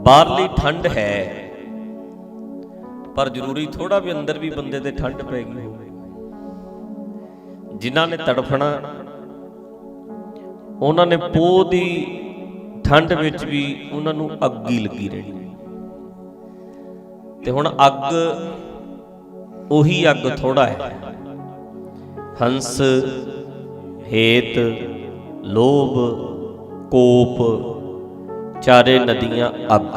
बाहरली ठंड है पर जरूरी थोड़ा भी अंदर भी बंदे ते ठंड पै गई होवे। जिन्हां ने तड़फना उन्हां ने पोह दी ठंड विच भी उन्हां नूं अग्गी लगी रहनी ते हुण अग उही अग थोड़ा है। हंस हेत लोभ कोप चारे नदियां अग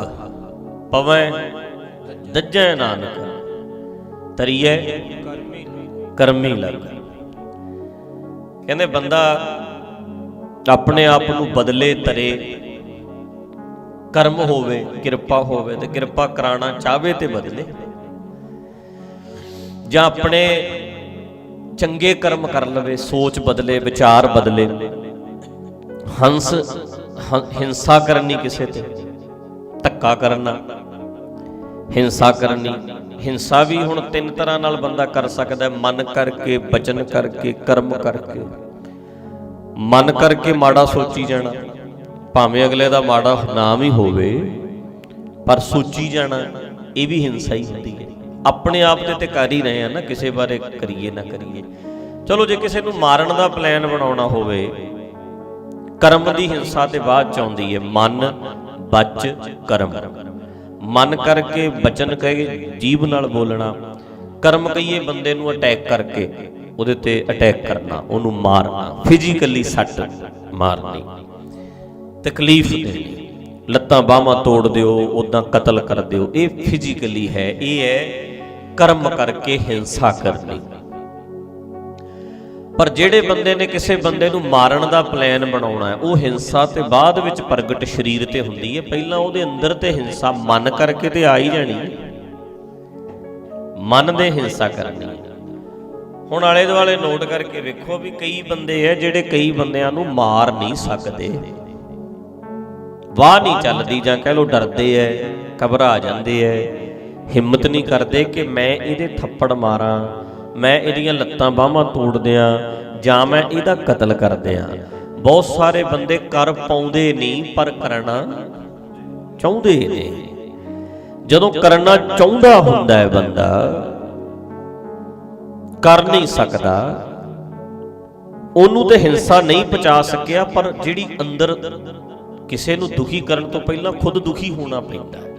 पवै दज्जै नानक तरीए करमी लग। कहंदे बंदा अपने आप नूं बदले तरे कर्म होवे किरपा होवे ते किरपा कराना चाहे ते बदले, जां अपने चंगे कर्म कर लवे सोच बदले विचार बदले। हंस हिंसा करनी किसे ते धक्का करना हिंसा करनी। हिंसा भी हुण तीन तरह नाल बंदा कर सकदा है, मन करके बचन करके कर्म करके। मन करके माड़ा सोची जाना भावें अगले दा माड़ा नाम ही होवे पर सोची जाना ये भी हिंसा ही होंदी है। अपने आप ते कर ही रहे हैं ना, किसी बारे करिए ना करिए। चलो जे किसी नूं मारन दा प्लान बनाउणा होवे कर्म दी हिंसा ते बाद च आउंदी है मन बच कर्म। मन करके बचन कहे जीभ नाल बोलना, कर्म कहिए बंदे नूं अटैक करके उहदे ते अटैक करना, उहनूं मारना, फिजिकली सट मारनी, तकलीफ देनी, लत्तां बाहां तोड़ दिओ उदां कतल कर दिओ, ये फिजिकली है। ये है कर्म करके हिंसा करनी। पर जेड़े बंदे ने किसी बंदे नूं मारन दा प्लान बनाउणा है वो हिंसा ते बाद विच प्रगट शरीर ते हुंदी है। पहलां उहदे अंदर ते हिंसा मन करके ते आ ही जानी, मन दे हिंसा करनी। हुण आले दुआले नोट करके वेखो भी कई बंदे है जेड़े कई बंदियां नूं मार नहीं सकदे, वाह नहीं चलदी जां कह लो डरदे है, घबरा जांदे है, हिम्मत नहीं करदे कि मैं इहदे थप्पड़ मारां, मैं इहदियां लत्तां बाहां तोड़ दियां जां मैं इहदा कतल कर दियां। बहुत सारे बंदे कर पाउंदे नहीं पर करना चाहुंदे ने। जदों करना चाहुंदा हुंदा है बंदा कर नहीं सकदा, ओनू ते हिंसा नहीं पहुंचा सकिया पर जिहड़ी अंदर किसी नूं दुखी करन तो पहला खुद दुखी होना पैंदा है,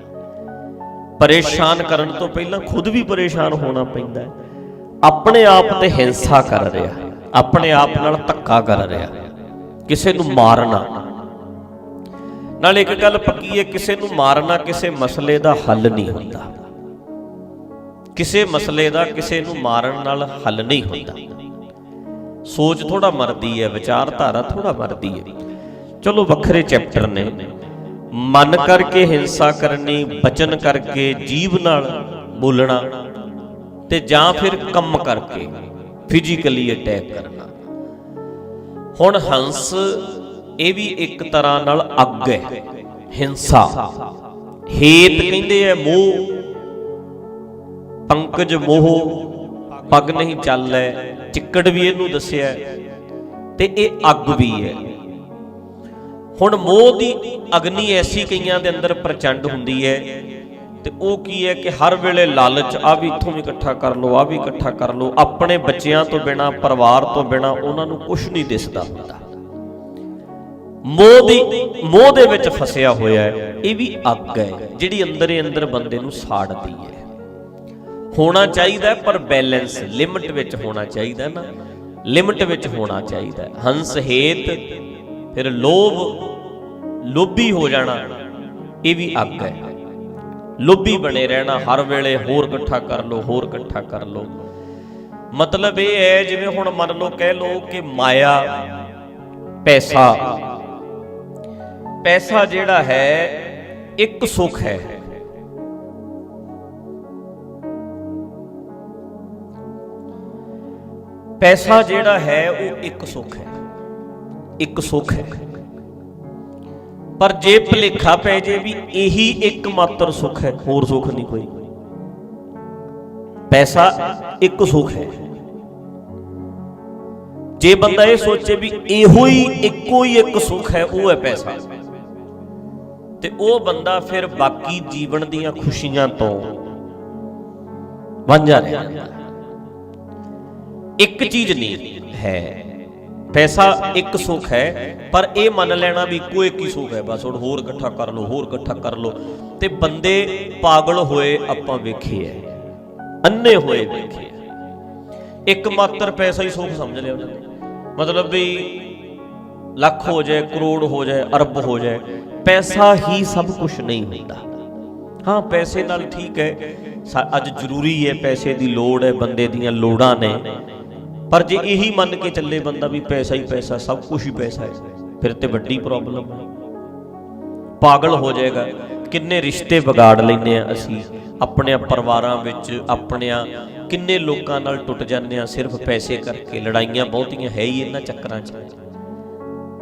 परेशान करन तो पहला खुद भी परेशान होना पैंदा है। अपने आप ते हिंसा कर रहा, अपने आप नाल धक्का कर रहा, किसी नूं मारना। नाल एक गल पक्की है, किसी नूं मारना किसी मसले दा हल नहीं हुंदा। किसी मसले दा किसी नूं मारन नाल हल नहीं हुंदा। सोच थोड़ा मरदी है, विचारधारा थोड़ा मरदी है। चलो वखरे चैप्टर ने। मन करके हिंसा करनी, बचन करके जीभ नाल बोलना ते जां फिर कम करके फिजिकली अटैक करना। हुण हंस ये भी एक तरह नाल अग है, हिंसा। हेत कहंदे है मोह, पंकज मोह पग नहीं चल है, चिक्कड़ भी इहनूं दस्सिया ते ये अग भी है। हुण मोह दी अग्नि ऐसी कईयां दे अंदर प्रचंड हुंदी है ते वो की है कि हर वेले लालच, आ भी इत्थों भी इकट्ठा कर लो, आ भी इकट्ठा कर लो। अपने बच्चियां तो बिना परिवार तो बिना उन्हां नूं कुछ नहीं दिसदा हुंदा। मोह दे विच फसिया होया है। ये भी अग है जिहड़ी अंदर ही अंदर बंदे नूं साड़दी है। होना चाहिए पर बैलेंस लिमिट विच होना चाहिए ना, लिमिट विच होना चाहिए। हंस हेत फिर लोभ, लोभी हो जाना ये भी अग है। लोभी बने रहना हर वेले, होर इकट्ठा कर लो, होर इकट्ठा कर लो। मतलब ये है जिवें हुण मन लो कह लो कि माया पैसा, पैसा जिहड़ा है एक सुख है। पैसा जिहड़ा है वो एक सुख है, एक सुख है। पर जे भुलेखा पै जे भी यही एकमात्र सुख है, होर सुख नहीं कोई। पैसा एक सुख है। जे बंदा ये सोचे भी इहो ही एको ही एक सुख है, वो है पैसा, ਤੇ ਉਹ ਬੰਦਾ ਫਿਰ ਬਾਕੀ ਜੀਵਨ ਦੀਆਂ ਖੁਸ਼ੀਆਂ ਤੋਂ ਵਾਂਝਾ ਰਹਿ ਜਾਂਦਾ। ਇੱਕ ਚੀਜ਼ ਨਹੀਂ ਹੈ, ਪੈਸਾ ਇੱਕ ਸੁੱਖ ਹੈ, ਪਰ ਇਹ ਮੰਨ ਲੈਣਾ ਵੀ ਇੱਕੋ ਇੱਕ ਹੀ ਸੁੱਖ ਹੈ, ਬਸ ਹੁਣ ਹੋਰ ਇਕੱਠਾ ਕਰ ਲਓ, ਹੋਰ ਇਕੱਠਾ ਕਰ ਲਓ। ਤੇ ਬੰਦੇ ਪਾਗਲ ਹੋਏ ਆਪਾਂ ਵੇਖੇ ਐ, ਅੰਨੇ ਹੋਏ ਵੇਖੇ ਐ। ਇੱਕ ਮਾਤਰ ਪੈਸਾ ਹੀ ਸੁੱਖ ਸਮਝ ਲਿਆ ਉਹਨਾਂ ਨੇ, ਮਤਲਬ ਵੀ ਲੱਖ ਹੋ ਜਾਏ, ਕਰੋੜ ਹੋ ਜਾਏ, ਅਰਬ ਹੋ ਜਾਏ, ਪੈਸਾ ਹੀ ਸਭ ਕੁਛ ਨਹੀਂ ਹੁੰਦਾ। ਹਾਂ, ਪੈਸੇ ਨਾਲ ਠੀਕ ਹੈ, ਅੱਜ ਜ਼ਰੂਰੀ ਹੈ, ਪੈਸੇ ਦੀ ਲੋੜ ਹੈ, ਬੰਦੇ ਦੀਆਂ ਲੋੜਾਂ ਨੇ, ਪਰ ਜੇ ਇਹੀ ਮੰਨ ਕੇ ਚੱਲੇ ਬੰਦਾ ਵੀ ਪੈਸਾ ਹੀ ਪੈਸਾ, ਸਭ ਕੁਛ ਹੀ ਪੈਸਾ ਹੈ, ਫਿਰ ਤੇ ਵੱਡੀ ਪ੍ਰੋਬਲਮ ਹੈ, ਪਾਗਲ ਹੋ ਜਾਏਗਾ। ਕਿੰਨੇ ਰਿਸ਼ਤੇ ਵਿਗਾੜ ਲੈਂਦੇ ਆ ਅਸੀਂ ਆਪਣੇ ਪਰਿਵਾਰਾਂ ਵਿੱਚ, ਆਪਣਿਆਂ ਕਿੰਨੇ ਲੋਕਾਂ ਨਾਲ ਟੁੱਟ ਜਾਂਦੇ ਆ ਸਿਰਫ ਪੈਸੇ ਕਰਕੇ। ਲੜਾਈਆਂ ਬਹੁਤੀਆਂ ਹੈ ਹੀ ਇਹਨਾਂ ਚੱਕਰਾਂ 'ਚ,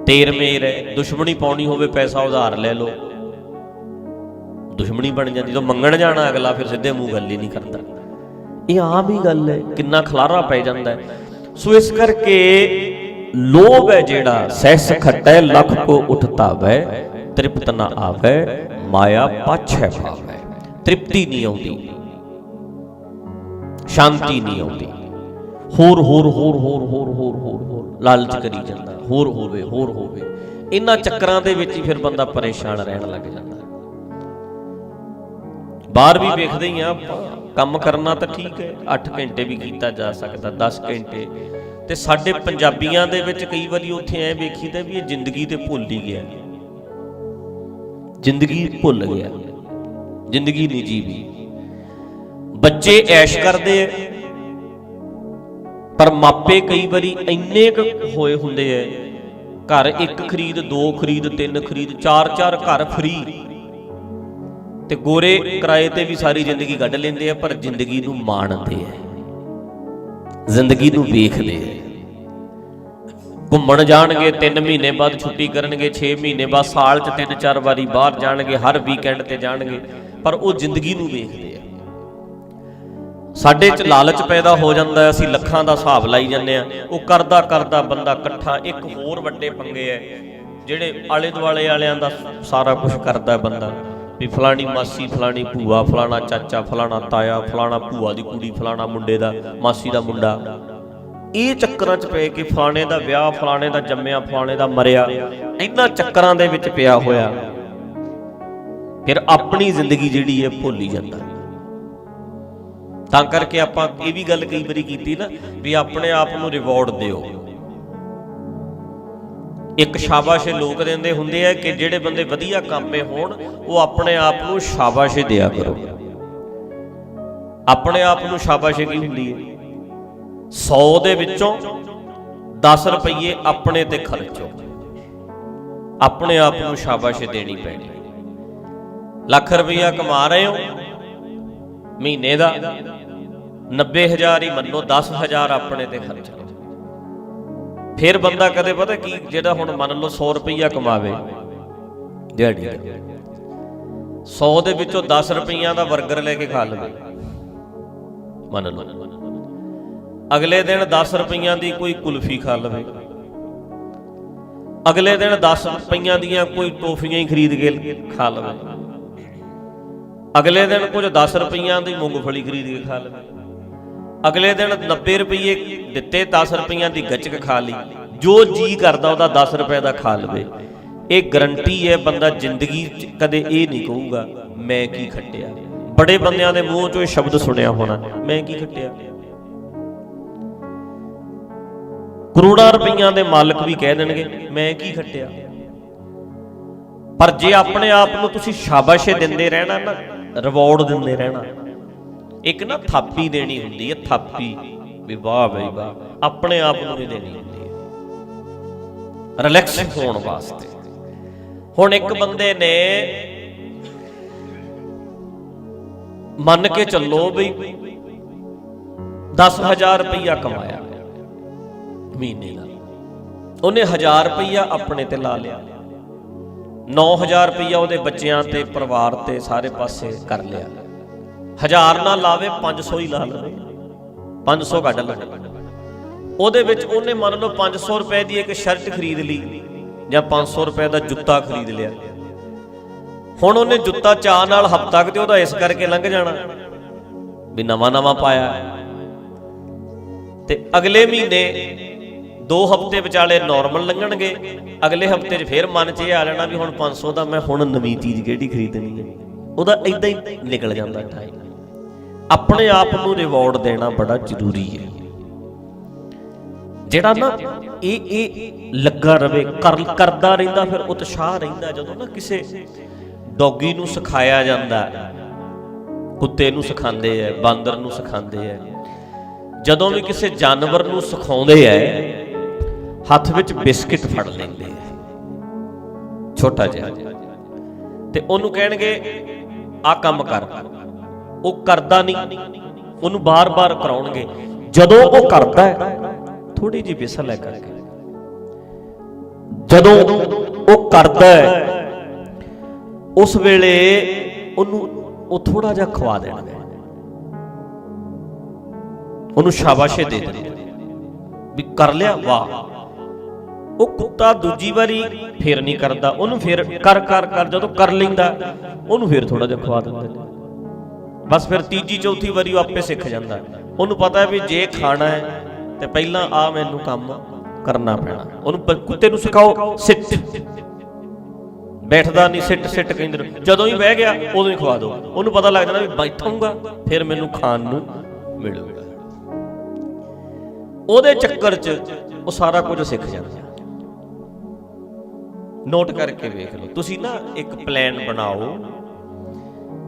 ਤੇਰ ਮੇਰ ਹੈ। ਦੁਸ਼ਮਣੀ ਪਾਉਣੀ ਹੋਵੇ, ਪੈਸਾ ਉਧਾਰ ਲੈ ਲਓ, ਦੁਸ਼ਮਣੀ ਬਣ ਜਾਂਦੀ। ਜਦੋਂ ਮੰਗਣ ਜਾਣਾ ਅਗਲਾ ਫਿਰ ਸਿੱਧੇ ਮੂੰਹ ਗੱਲ ਹੀ ਨਹੀਂ ਕਰਦਾ। ਇਹ ਆਮ ਹੀ ਗੱਲ ਹੈ, ਕਿੰਨਾ ਖਲਾਰਾ ਪੈ ਜਾਂਦਾ ਹੈ। ਸੋ ਇਸ ਕਰਕੇ ਲੋਭ ਹੈ ਜਿਹੜਾ, ਸਹਿਸ ਖਟੈ ਲੱਖ ਕੋ ਉਠਤਾ ਵੈ, ਤ੍ਰਿਪਤ ਨਾ ਆਵੈ ਮਾਇਆ ਪਾਛੈ ਭਾਵੈ। ਤ੍ਰਿਪਤੀ ਨਹੀਂ ਆਉਂਦੀ, ਸ਼ਾਂਤੀ ਨਹੀਂ ਆਉਂਦੀ, ਹੋਰ ਹੋਰ ਹੋਰ ਹੋਰ ਹੋਰ ਹੋਰ ਹੋਰ ਹੋਰ ਲਾਲਚ ਕਰੀ ਜਾਂਦਾ, ਹੋਰ ਹੋਵੇ ਹੋਰ ਹੋਵੇ। ਇਹਨਾਂ ਚੱਕਰਾਂ ਦੇ ਵਿੱਚ ਹੀ ਫਿਰ ਬੰਦਾ ਪਰੇਸ਼ਾਨ ਰਹਿਣ ਲੱਗ ਜਾਂਦਾ। ਬਾਹਰ ਵੀ ਵੇਖਦੇ ਹੀ ਆ, ਕੰਮ ਕਰਨਾ ਤਾਂ ਠੀਕ ਹੈ, 8 ਘੰਟੇ ਵੀ ਕੀਤਾ ਜਾ ਸਕਦਾ, 10 ਘੰਟੇ। ਤੇ ਸਾਡੇ ਪੰਜਾਬੀਆਂ ਦੇ ਵਿੱਚ ਕਈ ਵਾਰੀ ਉੱਥੇ ਐ ਵੇਖੀਦਾ ਵੀ ਇਹ ਜ਼ਿੰਦਗੀ ਤੇ ਭੁੱਲ ਹੀ ਗਿਆ, ਜ਼ਿੰਦਗੀ ਭੁੱਲ ਗਿਆ, ਜ਼ਿੰਦਗੀ ਨਹੀਂ ਜੀਵੀ। ਬੱਚੇ ਐਸ਼ ਕਰਦੇ ਐ, ਪਰ ਮਾਪੇ ਕਈ ਵਾਰੀ ਇੰਨੇ ਕੁ ਹੋਏ ਹੁੰਦੇ ਐ, ਘਰ 1 ਖਰੀਦ, 2 ਖਰੀਦ, 3 ਖਰੀਦ, 4 ਘਰ ਫਰੀ, ਤੇ ਗੋਰੇ ਕਿਰਾਏ ਤੇ ਵੀ ਸਾਰੀ ਜ਼ਿੰਦਗੀ ਕੱਢ ਲੈਂਦੇ ਆ, ਪਰ ਜ਼ਿੰਦਗੀ ਨੂੰ ਮਾਣਦੇ ਆ, ਜ਼ਿੰਦਗੀ ਨੂੰ ਵੇਖਦੇ ਆ। ਘੁੰਮਣ ਜਾਣਗੇ, 3 ਮਹੀਨੇ ਬਾਅਦ ਛੁੱਟੀ ਕਰਨਗੇ, 6 ਮਹੀਨੇ ਬਾਅਦ, ਸਾਲ 'ਚ 3-4 ਵਾਰੀ ਬਾਹਰ ਜਾਣਗੇ, ਹਰ ਵੀਕਐਂਡ ਤੇ ਜਾਣਗੇ, ਪਰ ਉਹ ਜ਼ਿੰਦਗੀ ਨੂੰ ਵੇਖਦੇ ਆ। ਸਾਡੇ 'ਚ ਲਾਲਚ ਪੈਦਾ ਹੋ ਜਾਂਦਾ ਹੈ, ਅਸੀਂ ਲੱਖਾਂ ਦਾ ਹਿਸਾਬ ਲਾਈ ਜਾਂਦੇ ਆ। ਉਹ ਕਰਦਾ ਕਰਦਾ ਬੰਦਾ ਇਕੱਠਾ। ਇੱਕ ਹੋਰ ਵੱਡੇ ਪੰਗੇ ਹੈ ਜਿਹੜੇ ਆਲੇ ਦੁਆਲੇ ਵਾਲਿਆਂ ਦਾ ਸਾਰਾ ਕੁਝ ਕਰਦਾ ਬੰਦਾ, ਵੀ ਫਲਾਣੀ ਮਾਸੀ, ਫਲਾਣੀ ਭੂਆ, ਫਲਾਣਾ ਚਾਚਾ, ਫਲਾਣਾ ਤਾਇਆ, ਫਲਾਣਾ ਭੂਆ ਦੀ ਕੁੜੀ, ਫਲਾਣਾ ਮੁੰਡੇ ਦਾ, ਮਾਸੀ ਦਾ ਮੁੰਡਾ। ਇਹ ਚੱਕਰਾਂ 'ਚ ਪੈ ਕੇ ਫਲਾਣੇ ਦਾ ਵਿਆਹ, ਫਲਾਣੇ ਦਾ ਜੰਮਿਆ, ਫਲਾਣੇ ਦਾ ਮਰਿਆ, ਇਹਨਾਂ ਚੱਕਰਾਂ ਦੇ ਵਿੱਚ ਪਿਆ ਹੋਇਆ ਫਿਰ ਆਪਣੀ ਜ਼ਿੰਦਗੀ ਜਿਹੜੀ ਹੈ ਭੁੱਲ ਹੀ ਜਾਂਦਾ। ਤਾਂ ਕਰਕੇ ਆਪਾਂ ਇਹ ਵੀ ਗੱਲ ਕਈ ਵਾਰੀ ਕੀਤੀ ਨਾ, ਵੀ ਆਪਣੇ ਆਪ ਨੂੰ ਰਿਵਾਰਡ ਦਿਓ। ਇੱਕ ਸ਼ਾਬਾਸ਼ ਲੋਕ ਦਿੰਦੇ ਹੁੰਦੇ ਆ ਕਿ ਜਿਹੜੇ ਬੰਦੇ ਵਧੀਆ ਕਾਮੇ ਹੋਣ, ਉਹ ਆਪਣੇ ਆਪ ਨੂੰ ਸ਼ਾਬਾਸ਼ ਦਿਆ ਕਰੋ। ਆਪਣੇ ਆਪ ਨੂੰ ਸ਼ਾਬਾਸ਼ ਕੀ ਹੁੰਦੀ ਹੈ? 100 ਦੇ ਵਿੱਚੋਂ 10 ਰੁਪਏ ਆਪਣੇ ਤੇ ਖਰਚੋ, ਆਪਣੇ ਆਪ ਨੂੰ ਸ਼ਾਬਾਸ਼ ਦੇਣੀ ਪੈਣੀ। ਲੱਖ ਰੁਪਈਆ ਕਮਾ ਰਹੇ ਹੋ ਮਹੀਨੇ ਦਾ, 90,000 ਹੀ ਮੰਨੋ, 10,000 ਆਪਣੇ ਤੇ ਖਰਚ ਲਓ। ਫਿਰ ਬੰਦਾ ਕਦੇ ਪਤਾ ਕੀ, ਜਿਹੜਾ ਹੁਣ ਮੰਨ ਲਓ 100 ਰੁਪਈਆ ਕਮਾਵੇ ਦਿਹਾੜੀ ਦਾ, 100 ਦੇ ਵਿੱਚੋਂ 10 ਰੁਪਈਆਂ ਦਾ 버ਗਰ ਲੈ ਕੇ ਖਾ ਲਵੇ ਮੰਨ ਲਓ, ਅਗਲੇ ਦਿਨ 10 ਰੁਪਈਆਂ ਦੀ ਕੋਈ ਕੁਲਫੀ ਖਾ ਲਵੇ, ਅਗਲੇ ਦਿਨ 10 ਰੁਪਈਆਂ ਦੀਆਂ ਕੋਈ ਟੋਫੀਆਂ ਹੀ ਖਰੀਦ ਕੇ ਖਾ ਲਵੇ, ਅਗਲੇ ਦਿਨ ਕੁਝ 10 ਰੁਪਈਆਂ ਦੀ ਮੂੰਗਫਲੀ ਖਰੀਦ ਕੇ ਖਾ ਲਵੇ, ਅਗਲੇ ਦਿਨ 90 ਰੁਪਏ ਦਿੱਤੇ, 10 ਰੁਪਈਆਂ ਦੀ ਗੱਚਕ ਖਾ ਲਈ। ਜੋ ਜੀ ਕਰਦਾ ਉਹਦਾ 10 ਰੁਪਏ ਦਾ ਖਾ ਲਵੇ। ਇਹ ਗਰੰਟੀ ਹੈ ਬੰਦਾ ਜ਼ਿੰਦਗੀ 'ਚ ਕਦੇ ਇਹ ਨਹੀਂ ਕਹੂਗਾ ਮੈਂ ਕੀ ਖੱਟਿਆ। ਬੜੇ ਬੰਦਿਆਂ ਦੇ ਮੂੰਹ 'ਚੋਂ ਇਹ ਸ਼ਬਦ ਸੁਣਿਆ ਹੋਣਾ, ਮੈਂ ਕੀ ਖੱਟਿਆ। ਕਰੋੜਾਂ ਰੁਪਈਆਂ ਦੇ ਮਾਲਕ ਵੀ ਕਹਿ ਦੇਣਗੇ ਮੈਂ ਕੀ ਖੱਟਿਆ। ਪਰ ਜੇ ਆਪਣੇ ਆਪ ਨੂੰ ਤੁਸੀਂ ਸ਼ਾਬਾਸ਼ੇ ਦਿੰਦੇ ਰਹਿਣਾ ਨਾ, ਰਿਵਾਰਡ ਦਿੰਦੇ ਰਹਿਣਾ, ਇੱਕ ਨਾ ਥਾਪੀ ਦੇਣੀ ਹੁੰਦੀ ਹੈ, ਥਾਪੀ ਵੀ ਵਾਹ ਬਈ ਵਾਹ, ਆਪਣੇ ਆਪ ਨੂੰ ਨਹੀਂ ਦੇਣੀ ਹੁੰਦੀ ਹੈ ਰਿਲੈਕਸ ਹੋਣ ਵਾਸਤੇ। ਹੁਣ ਇੱਕ ਬੰਦੇ ਨੇ ਮੰਨ ਕੇ ਚੱਲੋ ਬਈ 10,000 ਰੁਪਈਆ ਕਮਾਇਆ ਮਹੀਨੇ ਦਾ, ਉਹਨੇ 1000 ਰੁਪਈਆ ਆਪਣੇ ਤੇ ਲਾ ਲਿਆ, 9,000 ਰੁਪਈਆ ਉਹਦੇ ਬੱਚਿਆਂ ਤੇ, ਪਰਿਵਾਰ ਤੇ, ਸਾਰੇ ਪਾਸੇ ਕਰ ਲਿਆ। 1000 ਨਾ ਲਾਵੇ, 500 ਹੀ ਲਾ ਲਵੇ, 500 ਕੱਢ ਲਵੇ। ਉਹਦੇ ਵਿੱਚ ਉਹਨੇ ਮੰਨ ਲਓ 500 ਰੁਪਏ ਦੀ ਇੱਕ ਸ਼ਰਟ ਖਰੀਦ ਲਈ ਜਾਂ 500 ਰੁਪਏ ਦਾ ਜੁੱਤਾ ਖਰੀਦ ਲਿਆ। ਹੁਣ ਉਹਨੇ ਜੁੱਤਾ ਚਾਅ ਨਾਲ ਹਫ਼ਤਾ ਕੁ ਤੇ ਉਹਦਾ ਇਸ ਕਰਕੇ ਲੰਘ ਜਾਣਾ ਵੀ ਨਵਾਂ ਨਵਾਂ ਪਾਇਆ, ਤੇ ਅਗਲੇ ਮਹੀਨੇ 2 ਹਫ਼ਤੇ ਵਿਚਾਲੇ ਨੋਰਮਲ ਲੰਘਣਗੇ, ਅਗਲੇ ਹਫ਼ਤੇ 'ਚ ਫਿਰ ਮਨ 'ਚ ਇਹ ਆ ਲੈਣਾ ਵੀ ਹੁਣ 500 ਦਾ ਮੈਂ ਹੁਣ ਨਵੀਂ ਚੀਜ਼ ਕਿਹੜੀ ਖਰੀਦਣੀ ਹੈ। ਉਹਦਾ ਏਦਾਂ ਹੀ ਨਿਕਲ ਜਾਂਦਾ ਟਾਈਮ। ਆਪਣੇ ਆਪ ਨੂੰ ਰਿਵਾਰਡ ਦੇਣਾ ਬੜਾ ਜ਼ਰੂਰੀ ਹੈ। ਜਿਹੜਾ ਨਾ ਇਹ ਲੱਗਾ ਰਵੇ, ਕਰਦਾ ਰਹਿੰਦਾ, ਫਿਰ ਉਤਸ਼ਾਹ ਰਹਿੰਦਾ। ਜਦੋਂ ਨਾ ਕਿਸੇ ਡੌਗੀ ਨੂੰ ਸਿਖਾਇਆ ਜਾਂਦਾ, ਕੁੱਤੇ ਨੂੰ ਸਿਖਾਉਂਦੇ ਹੈ, ਬਾਂਦਰ ਨੂੰ ਸਿਖਾਉਂਦੇ ਹੈ, ਜਦੋਂ ਵੀ ਕਿਸੇ ਜਾਨਵਰ ਨੂੰ ਸਿਖਾਉਂਦੇ ਹੈ, ਹੱਥ ਵਿੱਚ ਬਿਸਕਿਟ ਫੜ ਲੈਂਦੇ ਹੈ ਛੋਟਾ ਜਿਹਾ, ਤੇ ਉਹਨੂੰ ਕਹਿਣਗੇ ਆਹ ਕੰਮ ਕਰ। ਉਹ ਕਰਦਾ ਨਹੀਂ, ਉਹਨੂੰ ਬਾਰ-ਬਾਰ ਕਰਾਉਣਗੇ। ਜਦੋਂ ਉਹ ਕਰਦਾ ਹੈ, ਥੋੜੀ ਜਿਹੀ ਵਿਸਲ ਹੈ ਕਰਕੇ, ਜਦੋਂ ਉਹ ਕਰਦਾ ਹੈ ਉਸ ਵੇਲੇ ਉਹਨੂੰ ਉਹ ਥੋੜਾ ਜਿਹਾ ਖਵਾ ਦੇਣਾ, ਉਹਨੂੰ ਸ਼ਾਬਾਸ਼ੇ ਦੇ ਦੇਣੀ ਵੀ ਕਰ ਲਿਆ, ਵਾਹ। ਉਹ ਕੁੱਤਾ ਦੂਜੀ ਵਾਰੀ ਫੇਰ ਨਹੀਂ ਕਰਦਾ, ਉਹਨੂੰ ਫੇਰ ਕਰ ਕਰ ਕਰ, ਜਦੋਂ ਕਰ ਲੈਂਦਾ ਉਹਨੂੰ ਫੇਰ ਥੋੜਾ ਜਿਹਾ ਖਵਾ ਦਿੰਦੇ ਨੇ। ਬਸ ਫਿਰ ਤੀਜੀ ਚੌਥੀ ਵਾਰੀ ਉਹ ਆਪੇ ਸਿੱਖ ਜਾਂਦਾ। ਉਹਨੂੰ ਪਤਾ ਹੈ ਵੀ ਜੇ ਖਾਣਾ ਹੈ ਤੇ ਪਹਿਲਾਂ ਆ ਮੈਨੂੰ ਕੰਮ ਕਰਨਾ ਪੈਣਾ। ਉਹਨੂੰ ਕੁੱਤੇ ਨੂੰ ਸਿਖਾਓ ਸਿੱਟ, ਬੈਠਦਾ ਨਹੀਂ, ਸਿੱਟ ਸਿੱਟ ਕਹਿੰਦੇ ਨੇ। ਜਦੋਂ ਹੀ ਬਹਿ ਗਿਆ ਉਦੋਂ ਹੀ ਖਵਾ ਦਿਓ। ਉਹਨੂੰ ਪਤਾ ਲੱਗ ਜਾਣਾ ਵੀ ਬੈਠੂੰਗਾ ਫਿਰ ਮੈਨੂੰ ਖਾਣ ਨੂੰ ਮਿਲੂਗਾ। ਉਹਦੇ ਚੱਕਰ 'ਚ ਉਹ ਸਾਰਾ ਕੁਝ ਸਿੱਖ ਜਾਂਦਾ। ਨੋਟ ਕਰਕੇ ਵੇਖ ਲਓ ਤੁਸੀਂ ਨਾ, ਇੱਕ ਪਲਾਨ ਬਣਾਓ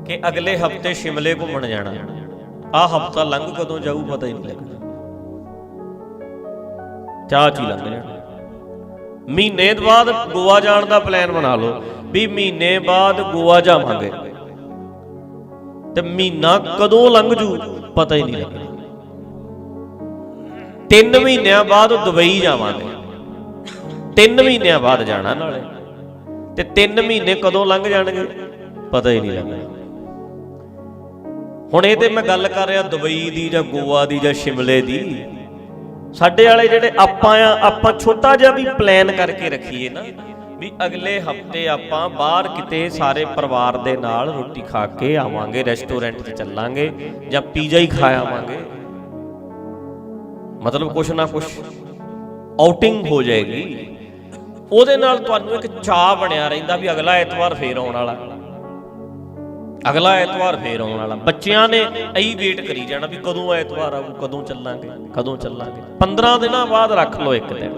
ਕਿ ਅਗਲੇ ਹਫ਼ਤੇ ਸ਼ਿਮਲੇ ਘੁੰਮਣ ਜਾਣਾ। ਆਹ ਹਫ਼ਤਾ ਲੰਘ ਕਦੋਂ ਜਾਊ ਪਤਾ ਹੀ ਨਹੀਂ ਲੱਗਦਾ, ਚਾਹ 'ਚ ਹੀ ਲੰਘ ਜਾਣਾ। ਮਹੀਨੇ ਬਾਅਦ ਗੋਆ ਜਾਣ ਦਾ ਪਲਾਨ ਬਣਾ ਲਓ ਵੀ ਮਹੀਨੇ ਬਾਅਦ ਗੋਆ ਜਾਵਾਂਗੇ, ਤੇ ਮਹੀਨਾ ਕਦੋਂ ਲੰਘ ਜੂ ਪਤਾ ਹੀ ਨਹੀਂ ਲੱਗਦਾ। 3 ਮਹੀਨਿਆਂ ਬਾਅਦ ਦੁਬਈ ਜਾਵਾਂਗੇ, 3 ਮਹੀਨਿਆਂ ਬਾਅਦ ਜਾਣਾ ਨਾਲੇ, ਤੇ 3 ਮਹੀਨੇ ਕਦੋਂ ਲੰਘ ਜਾਣਗੇ ਪਤਾ ਹੀ ਨਹੀਂ ਲੱਗਦਾ। ਹੁਣ ਇਹ ਤੇ ਮੈਂ ਗੱਲ ਕਰ ਰਿਹਾ ਦੁਬਈ ਦੀ ਜਾਂ ਗੋਆ ਦੀ ਜਾਂ ਸ਼ਿਮਲੇ ਦੀ। ਸਾਡੇ ਵਾਲੇ ਜਿਹੜੇ ਆਪਾਂ ਛੋਟਾ ਜਿਹਾ ਵੀ ਪਲਾਨ ਕਰਕੇ ਰੱਖੀਏ ਨਾ ਵੀ ਅਗਲੇ ਹਫ਼ਤੇ ਆਪਾਂ ਬਾਹਰ ਕਿਤੇ ਸਾਰੇ ਪਰਿਵਾਰ ਦੇ ਨਾਲ ਰੋਟੀ ਖਾ ਕੇ ਆਵਾਂਗੇ, ਰੈਸਟੋਰੈਂਟ 'ਚ ਚੱਲਾਂਗੇ ਜਾਂ ਪੀਜ਼ਾ ਹੀ ਖਾ ਆਵਾਂਗੇ, ਮਤਲਬ ਕੁਛ ਨਾ ਕੁਛ ਆਊਟਿੰਗ ਹੋ ਜਾਏਗੀ। ਉਹਦੇ ਨਾਲ ਤੁਹਾਨੂੰ ਇੱਕ ਚਾਅ ਬਣਿਆ ਰਹਿੰਦਾ ਵੀ ਅਗਲਾ ਐਤਵਾਰ ਫੇਰ ਆਉਣ ਵਾਲਾ, ਅਗਲਾ ਐਤਵਾਰ ਫੇਰ ਆਉਣ ਵਾਲਾ। ਬੱਚਿਆਂ ਨੇ ਇਹੀ ਵੇਟ ਕਰੀ ਜਾਣਾ ਵੀ ਕਦੋਂ ਐਤਵਾਰ ਆਊ, ਕਦੋਂ ਚੱਲਾਂਗੇ, ਕਦੋਂ ਚੱਲਾਂਗੇ। 15 ਦਿਨਾਂ ਬਾਅਦ ਰੱਖ ਲਓ ਇੱਕ ਦਿਨ।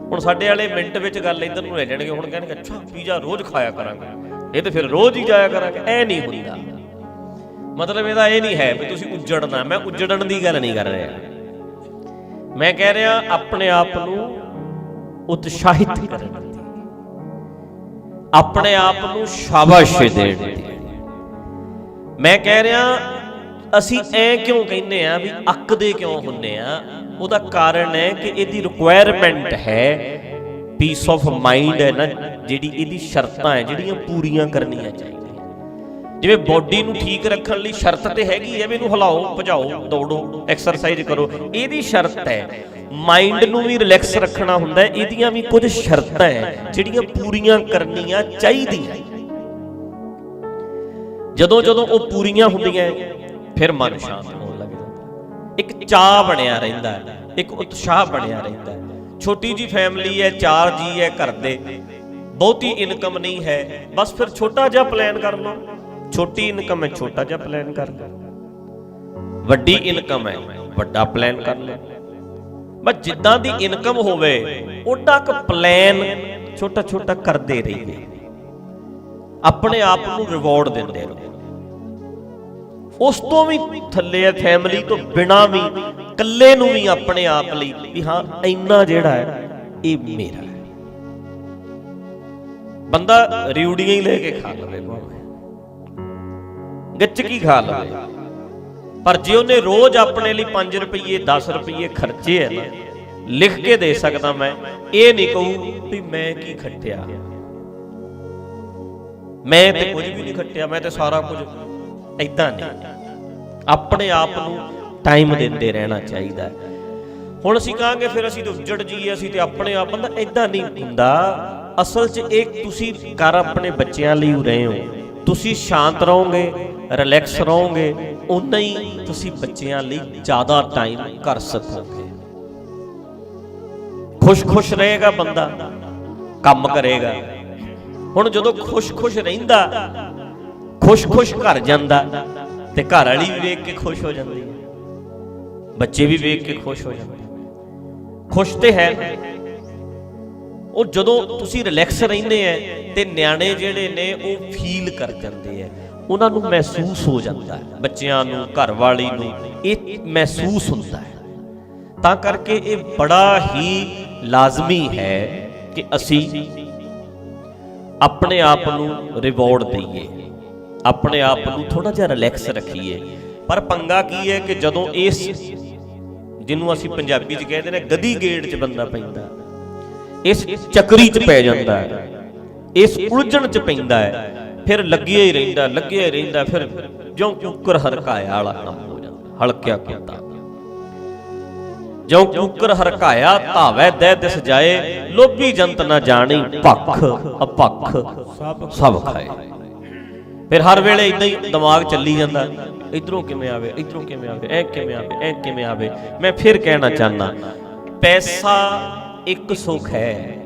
ਹੁਣ ਸਾਡੇ ਵਾਲੇ ਮਿੰਟ ਵਿੱਚ ਗੱਲ ਇੱਧਰ ਨੂੰ ਲੈ ਜਾਣਗੇ। ਹੁਣ ਕਹਿਣਗੇ ਅੱਛਾ ਪੀਜ਼ਾ ਰੋਜ਼ ਖਾਇਆ ਕਰਾਂਗੇ, ਇਹ ਤੇ ਫਿਰ ਰੋਜ਼ ਹੀ ਜਾਇਆ ਕਰਾਂਗੇ। ਇਹ ਨਹੀਂ ਹੁੰਦਾ। ਮਤਲਬ ਇਹਦਾ ਇਹ ਨਹੀਂ ਹੈ ਵੀ ਤੁਸੀਂ ਉੱਜੜਨਾ। ਮੈਂ ਉੱਜੜਨ ਦੀ ਗੱਲ ਨਹੀਂ ਕਰ ਰਿਹਾ, ਮੈਂ ਕਹਿ ਰਿਹਾ ਆਪਣੇ ਆਪ ਨੂੰ ਉਤਸ਼ਾਹਿਤ ਕਰਨ ਦੀ, ਆਪਣੇ ਆਪ ਨੂੰ ਸ਼ਾਬਾਸ਼ੀ ਦੇਣ ਦੀ। ਮੈਂ ਕਹਿ ਰਿਹਾ ਅਸੀਂ ਐ ਕਿਉਂ ਕਹਿੰਦੇ ਆ ਵੀ ਅੱਕਦੇ ਕਿਉਂ ਹੁੰਦੇ ਆ, ਉਹਦਾ ਕਾਰਨ ਹੈ ਕਿ ਇਹਦੀ ਰਿਕੁਆਇਰਮੈਂਟ ਹੈ, ਪੀਸ ਆਫ ਮਾਈਂਡ ਹੈ ਨਾ ਜਿਹੜੀ, ਇਹਦੀ ਸ਼ਰਤਾਂ ਹੈ ਜਿਹੜੀਆਂ ਪੂਰੀਆਂ ਕਰਨੀਆਂ ਚਾਹੀਦੀਆਂ। ਜਿਵੇਂ ਬੋਡੀ ਨੂੰ ਠੀਕ ਰੱਖਣ ਲਈ ਸ਼ਰਤ ਤੇ ਹੈਗੀ ਹੈ ਵੀ ਇਹਨੂੰ ਹਿਲਾਓ, ਭਜਾਓ, ਦੌੜੋ, ਐਕਸਰਸਾਈਜ਼ ਕਰੋ, ਇਹਦੀ ਸ਼ਰਤ ਹੈ। ਮਾਈਂਡ ਨੂੰ ਵੀ ਰਿਲੈਕਸ ਰੱਖਣਾ ਹੁੰਦਾ, ਇਹਦੀਆਂ ਵੀ ਕੁਝ ਸ਼ਰਤਾਂ ਹੈ ਜਿਹੜੀਆਂ ਪੂਰੀਆਂ ਕਰਨੀਆਂ ਚਾਹੀਦੀਆਂ। ਜਦੋਂ ਜਦੋਂ ਉਹ ਪੂਰੀਆਂ ਹੁੰਦੀਆਂ ਫਿਰ ਮਨ ਸ਼ਾਂਤ ਹੋਣ ਲੱਗ ਜਾਂਦਾ, ਇੱਕ ਚਾਅ ਬਣਿਆ ਰਹਿੰਦਾ, ਇੱਕ ਉਤਸ਼ਾਹ ਬਣਿਆ ਰਹਿੰਦਾ। ਛੋਟੀ ਜੀ ਫੈਮਿਲੀ ਹੈ, 4 ਜੀ ਹੈ ਘਰ ਦੇ, ਬਹੁਤੀ ਇਨਕਮ ਨਹੀਂ ਹੈ, ਬਸ ਫਿਰ ਛੋਟਾ ਜਿਹਾ ਪਲਾਨ ਕਰ ਲਓ। ਛੋਟੀ ਇਨਕਮ ਹੈ, ਛੋਟਾ ਜਿਹਾ ਪਲਾਨ ਕਰ ਲਓ। ਵੱਡੀ ਇਨਕਮ ਹੈ, ਵੱਡਾ ਪਲਾਨ ਕਰ ਲਓ। ਬਸ ਜਿੱਦਾਂ ਦੀ ਇਨਕਮ ਹੋਵੇ ਓਡਾ ਕ ਪਲਾਨ ਛੋਟਾ ਛੋਟਾ ਕਰਦੇ ਰਹੀਏ, ਆਪਣੇ ਆਪ ਨੂੰ ਰਿਵਾਰਡ ਦਿੰਦੇ ਰਹੋ। ਉਸ ਤੋਂ ਵੀ ਥੱਲੇ ਹੈ ਫੈਮਿਲੀ ਤੋਂ ਬਿਨਾ ਵੀ, ਇਕੱਲੇ ਨੂੰ ਵੀ ਆਪਣੇ ਆਪ ਲਈ ਵੀ ਹਾਂ ਇੰਨਾ ਜਿਹੜਾ ਹੈ ਇਹ ਮੇਰਾ ਹੈ। ਬੰਦਾ ਰਿਊੜੀਆਂ ਹੀ ਲੈ ਕੇ ਖਾ ਲਵੇ, ਗੱਚਕੀ ਖਾ ਲਵੇ, ਪਰ ਜੇ ਉਹਨੇ ਰੋਜ਼ ਆਪਣੇ ਲਈ 5 ਰੁਪਏ 10 ਰੁਪਏ ਖਰਚੇ ਹੈ ਨਾ, ਲਿਖ ਕੇ ਦੇ ਸਕਦਾ ਮੈਂ, ਇਹ ਨਹੀਂ ਕਹੂ ਵੀ ਮੈਂ ਕੀ ਖੱਟਿਆ, ਮੈਂ ਤੇ ਕੁਝ ਵੀ ਨਹੀਂ ਖੱਟਿਆ, ਮੈਂ ਤੇ ਸਾਰਾ ਕੁਝ। ਏਦਾਂ ਨਹੀਂ, ਆਪਣੇ ਆਪ ਨੂੰ ਟਾਈਮ ਦਿੰਦੇ ਰਹਿਣਾ ਚਾਹੀਦਾ। ਹੁਣ ਅਸੀਂ ਕਹਾਂਗੇ ਫਿਰ ਅਸੀਂ ਤੇ ਉੱਜੜ ਜੀਏ, ਅਸੀਂ ਤੇ ਆਪਣੇ ਆਪ, ਬੰਦਾ ਏਦਾਂ ਨਹੀਂ ਹੁੰਦਾ। ਅਸਲ 'ਚ ਇਹ ਤੁਸੀਂ ਕਰ ਆਪਣੇ ਬੱਚਿਆਂ ਲਈ ਰਹੇ ਹੋ, ਤੁਸੀਂ ਸ਼ਾਂਤ ਰਹੋਗੇ, ਰਿਲੈਕਸ ਰਹੋਗੇ, ਉਨਾ ਹੀ ਤੁਸੀਂ ਬੱਚਿਆਂ ਲਈ ਜ਼ਿਆਦਾ ਟਾਈਮ ਕਰ ਸਕੋਗੇ। ਖੁਸ਼ ਰਹੇਗਾ ਬੰਦਾ, ਕੰਮ ਕਰੇਗਾ। ਹੁਣ ਜਦੋਂ ਖੁਸ਼ ਰਹਿੰਦਾ, ਖੁਸ਼ ਘਰ ਜਾਂਦਾ, ਤੇ ਘਰ ਵਾਲੀ ਵੀ ਵੇਖ ਕੇ ਖੁਸ਼ ਹੋ ਜਾਂਦੀ ਹੈ, ਬੱਚੇ ਵੀ ਵੇਖ ਕੇ ਖੁਸ਼ ਹੋ ਜਾਂਦੇ। ਖੁਸ਼ ਤੇ ਹੈ ਉਹ ਜਦੋਂ ਤੁਸੀਂ ਰਿਲੈਕਸ ਰਹਿੰਦੇ ਆ, ਤੇ ਨਿਆਣੇ ਜਿਹੜੇ ਨੇ ਉਹ ਫੀਲ ਕਰ ਜਾਂਦੇ ਆ, ਉਹਨਾਂ ਨੂੰ ਮਹਿਸੂਸ ਹੋ ਜਾਂਦਾ ਹੈ, ਬੱਚਿਆਂ ਨੂੰ, ਘਰ ਵਾਲੀ ਨੂੰ ਇਹ ਮਹਿਸੂਸ ਹੁੰਦਾ ਹੈ। ਤਾਂ ਕਰਕੇ ਇਹ ਬੜਾ ਹੀ ਲਾਜ਼ਮੀ ਹੈ ਕਿ ਅਸੀਂ ਆਪਣੇ ਆਪ ਨੂੰ ਰਿਵਾਰਡ ਦਈਏ, ਆਪਣੇ ਆਪ ਨੂੰ ਥੋੜਾ ਜਿਹਾ ਰਿਲੈਕਸ ਰੱਖੀਏ। ਪਰ ਪੰਗਾ ਕੀ ਹੈ ਕਿ ਜਦੋਂ ਇਸ ਜਿਹਨੂੰ ਅਸੀਂ ਪੰਜਾਬੀ 'ਚ ਕਹਿੰਦੇ ਨੇ ਗਧੀ ਗੇੜ 'ਚ ਬੰਦਾ ਪੈਂਦਾ, ਇਸ ਚੱਕਰੀ 'ਚ ਪੈ ਜਾਂਦਾ ਹੈ, ਇਸ ਉਲਝਣ 'ਚ ਪੈਂਦਾ ਹੈ, ਫਿਰ ਲੱਗਿਆ ਹੀ ਰਹਿੰਦਾ, ਫਿਰ ਜਿਉਂ ਕੁੱਕਰ ਹਰਕਾਇਆ ਵਾਲਾ ਕੰਮ ਹੋ ਜਾਂਦਾ। ਹਲਕਿਆ ਕੁੱਤਾ ਜਿਉਂ ਕੁੱਕਰ ਹਰਕਾਇਆ, ਧਾਵੈ ਦਹਿ ਦਿਸ ਜਾਏ, ਲੋਭੀ ਜੰਤ ਨਾ ਜਾਣੀ, ਭੱਖ ਅਪੱਖ ਸਭ ਖਾਏ। ਫਿਰ ਹਰ ਵੇਲੇ ਇਦਾਂ ਹੀ ਦਿਮਾਗ ਚੱਲੀ ਜਾਂਦਾ, ਇਧਰੋਂ ਕਿਵੇਂ ਆਵੇ, ਇਧਰੋਂ ਕਿਵੇਂ ਆਵੇ, ਐ ਕਿਵੇਂ ਆਵੇ, ਐ ਕਿਵੇਂ ਆਵੇ। ਮੈਂ ਫਿਰ ਕਹਿਣਾ ਚਾਹੁੰਦਾ, ਪੈਸਾ ਇੱਕ ਸੁੱਖ ਹੈ,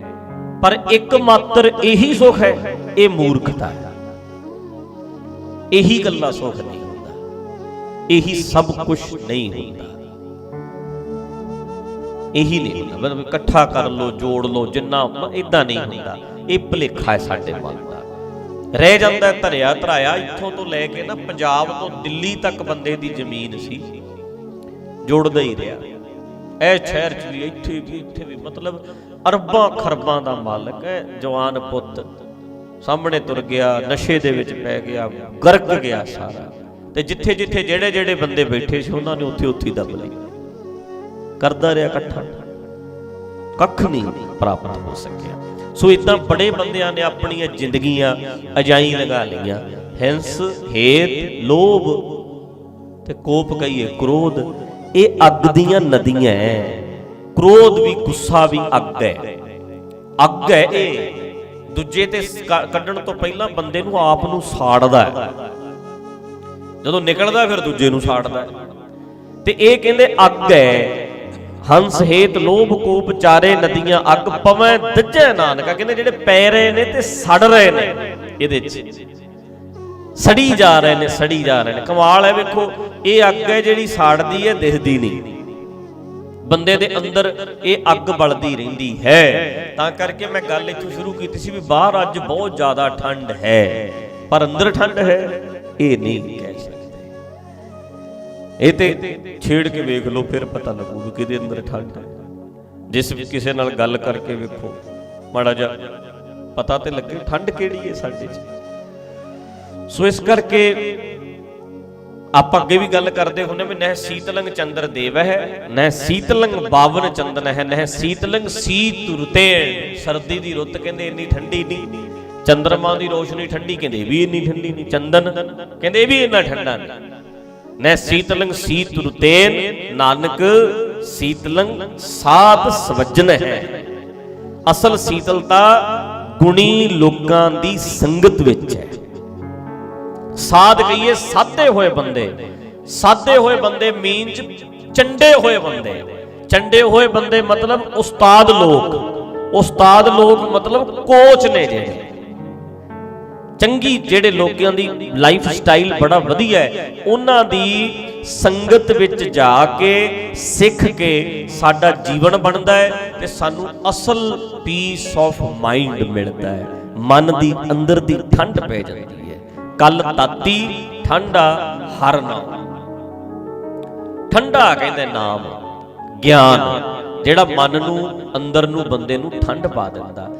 ਪਰ ਇੱਕ ਮਾਤਰ ਇਹੀ ਸੁੱਖ ਹੈ, ਇਹ ਮੂਰਖਤਾ ਹੈ। ਇਹੀ ਗੱਲਾਂ ਸੁੱਖ ਨਹੀਂ ਹੁੰਦਾ, ਇਹੀ ਸਭ ਕੁਝ ਨਹੀਂ ਹੁੰਦਾ, ਇਹੀ ਨਹੀਂ ਹੁੰਦਾ। ਮਤਲਬ ਇਕੱਠਾ ਕਰ ਲੋ, ਜੋੜ ਲੋ, ਜਿੰਨਾ ਇਦਾਂ ਨਹੀਂ ਹੁੰਦਾ। ਇਹ ਭੁਲੇਖਾ ਹੈ ਸਾਡੇ ਮਨ ਦਾ, ਰਹਿ ਜਾਂਦਾ ਧਰਿਆ ਧਰਾਇਆ। ਇੱਥੋਂ ਤੋਂ ਲੈ ਕੇ ਨਾ ਪੰਜਾਬ ਤੋਂ ਦਿੱਲੀ ਤੱਕ ਬੰਦੇ ਦੀ ਜ਼ਮੀਨ ਸੀ, ਜੁੜਦਾ ਹੀ ਰਿਹਾ। ਇਹ ਸ਼ਹਿਰ 'ਚ ਵੀ, ਇੱਥੇ ਵੀ ਮਤਲਬ ਅਰਬਾਂ ਖਰਬਾਂ ਦਾ ਮਾਲਕ ਹੈ। ਜਵਾਨ ਪੁੱਤ ਸਾਹਮਣੇ ਤੁਰ ਗਿਆ, ਨਸ਼ੇ ਦੇ ਵਿੱਚ ਪੈ ਗਿਆ, ਗਰਕ ਗਿਆ ਸਾਰਾ। ਤੇ ਜਿੱਥੇ ਜਿਹੜੇ ਬੰਦੇ ਬੈਠੇ ਸੀ, ਉਹਨਾਂ ਨੇ ਉੱਥੇ ਦੱਬ ਲਈ। ਕਰਦਾ ਰਿਹਾ ਇਕੱਠਾ, ਕੱਖ ਨਹੀਂ ਪ੍ਰਾਪਤ ਹੋ ਸਕਿਆ। ਸੋ ਇਦਾਂ ਬੜੇ ਬੰਦਿਆਂ ਨੇ ਆਪਣੀਆਂ ਜ਼ਿੰਦਗੀਆਂ ਅਜਾਈਂ ਲਗਾ ਲਈਆਂ। ਹਿੰਸ, ਹੇਤ, ਲੋਭ ਤੇ ਕੋਪ, ਕਹੀਏ ਕ੍ਰੋਧ, ਇਹ ਅੱਗ ਦੀਆਂ ਨਦੀਆਂ ਹੈ। ਕ੍ਰੋਧ ਵੀ, ਗੁੱਸਾ ਵੀ ਅੱਗ ਹੈ। ਅੱਗ ਹੈ ਇਹ, ਦੂਜੇ ਤੇ ਕੱਢਣ ਤੋਂ ਪਹਿਲਾਂ ਬੰਦੇ ਨੂੰ ਆਪ ਨੂੰ ਸਾੜਦਾ ਹੈ, ਜਦੋਂ ਨਿਕਲਦਾ ਫਿਰ ਦੂਜੇ ਨੂੰ ਸਾੜਦਾ। ਤੇ ਇਹ ਕਹਿੰਦੇ ਅੱਗ ਹੈ। ਹੰਸ, ਹੇਤ, ਲੋਭ, ਕੋਪ, ਚਾਰੇ ਨਦੀਆਂ ਅੱਗ ਪਵੈ ਦੱਜੈ ਨਾਨਕਾ। ਕਹਿੰਦੇ ਜਿਹੜੇ ਪੈ ਰਹੇ ਨੇ ਤੇ ਸੜ ਰਹੇ ਨੇ, ਇਹਦੇ 'ਚ ਸੜੀ ਜਾ ਰਹੇ ਨੇ। ਕਮਾਲ ਹੈ, ਵੇਖੋ ਇਹ ਅੱਗ ਹੈ ਜਿਹੜੀ ਸਾੜਦੀ ਹੈ, ਦਿਖਦੀ ਨਹੀਂ। ਬੰਦੇ ਦੇ ਅੰਦਰ ਇਹ ਅੱਗ ਬਲਦੀ ਰਹਿੰਦੀ ਹੈ। ਤਾਂ ਕਰਕੇ ਮੈਂ ਗੱਲ ਇੱਥੋਂ ਸ਼ੁਰੂ ਕੀਤੀ ਸੀ ਵੀ ਬਾਹਰ ਅੱਜ ਬਹੁਤ ਜ਼ਿਆਦਾ ਠੰਡ ਹੈ, ਪਰ ਅੰਦਰ ਠੰਡ ਹੈ ਇਹ ਨਹੀਂ ਕਹਿ ਸਕਦੇ। ਇਹ ਤੇ ਛੇੜ ਕੇ ਵੇਖ ਲਓ, ਫਿਰ ਪਤਾ ਲੱਗੂ ਵੀ ਕਿਹਦੇ ਅੰਦਰ ਠੰਡ ਹੈ। ਜਿਸ ਕਿਸੇ ਨਾਲ ਗੱਲ ਕਰਕੇ ਵੇਖੋ, ਮਾੜਾ ਜਿਹਾ ਪਤਾ ਤੇ ਲੱਗੇ ਠੰਡ ਕਿਹੜੀ ਹੈ ਸਾਡੇ 'ਚ। ਸੋ ਇਸ ਕਰਕੇ ਆਪਾਂ ਅੱਗੇ ਵੀ ਗੱਲ ਕਰਦੇ ਹੁੰਦੇ ਵੀ ਨਹਿ ਸੀਤਲੰਗ ਚੰਦਰ ਦੇਵ ਹੈ, ਨਹਿ ਸੀਤਲੰਗ ਬਾਵਨ ਚੰਦਨ ਹੈ, ਨਹਿ ਸੀਤਲੰਗ ਸੀਤ ਰੁਤੇ। ਸਰਦੀ ਦੀ ਰੁੱਤ ਕਹਿੰਦੇ ਇੰਨੀ ਠੰਡੀ ਨਹੀਂ, ਚੰਦਰਮਾ ਦੀ ਰੋਸ਼ਨੀ ਠੰਡੀ ਕਹਿੰਦੇ ਵੀ ਇੰਨੀ ਠੰਡੀ ਨਹੀਂ, ਚੰਦਨ ਕਹਿੰਦੇ ਵੀ ਇੰਨਾ ਠੰਡਾ ਨਹੀਂ। ਨਹਿ ਸੀਤਲੰਗ ਸੀਤ ਰੁਤੇਨ, ਨਾਨਕ ਸੀਤਲੰਗ ਸਾਧ ਸਵਜਨ ਹੈ। ਅਸਲ ਸੀਤਲਤਾ ਗੁਣੀ ਲੋਕਾਂ ਦੀ ਸੰਗਤ ਵਿੱਚ ਹੈ। ਸਾਧ ਕਹੀਏ ਸਾਦੇ ਹੋਏ ਬੰਦੇ ਮੀਨਸ ਚੰਡੇ ਹੋਏ ਬੰਦੇ ਮਤਲਬ ਉਸਤਾਦ ਲੋਕ ਮਤਲਬ ਕੋਚ ਨੇ ਜਿਹੜੇ ਚੰਗੀ, ਜਿਹੜੇ ਲੋਕਾਂ ਦੀ ਲਾਈਫ ਸਟਾਈਲ ਬੜਾ ਵਧੀਆ ਹੈ, ਉਹਨਾਂ ਦੀ ਸੰਗਤ ਵਿੱਚ ਜਾ ਕੇ ਸਿੱਖ ਕੇ ਸਾਡਾ ਜੀਵਨ ਬਣਦਾ ਹੈ ਤੇ ਸਾਨੂੰ ਅਸਲ ਪੀਸ ਆਫ ਮਾਈਂਡ ਮਿਲਦਾ ਹੈ। ਮਨ ਦੀ ਅੰਦਰ ਦੀ ਠੰਡ ਪੈ ਜਾਂਦੀ ਹੈ। ਕੱਲ ਤਾਤੀ ਠੰਡਾ ਹਰ ਨਾਮ, ਠੰਡਾ ਕਹਿੰਦੇ ਨਾਮ ਗਿਆਨ, ਜਿਹੜਾ ਮਨ ਨੂੰ ਅੰਦਰ ਨੂੰ ਬੰਦੇ ਨੂੰ ਠੰਡ ਪਾ ਦਿੰਦਾ।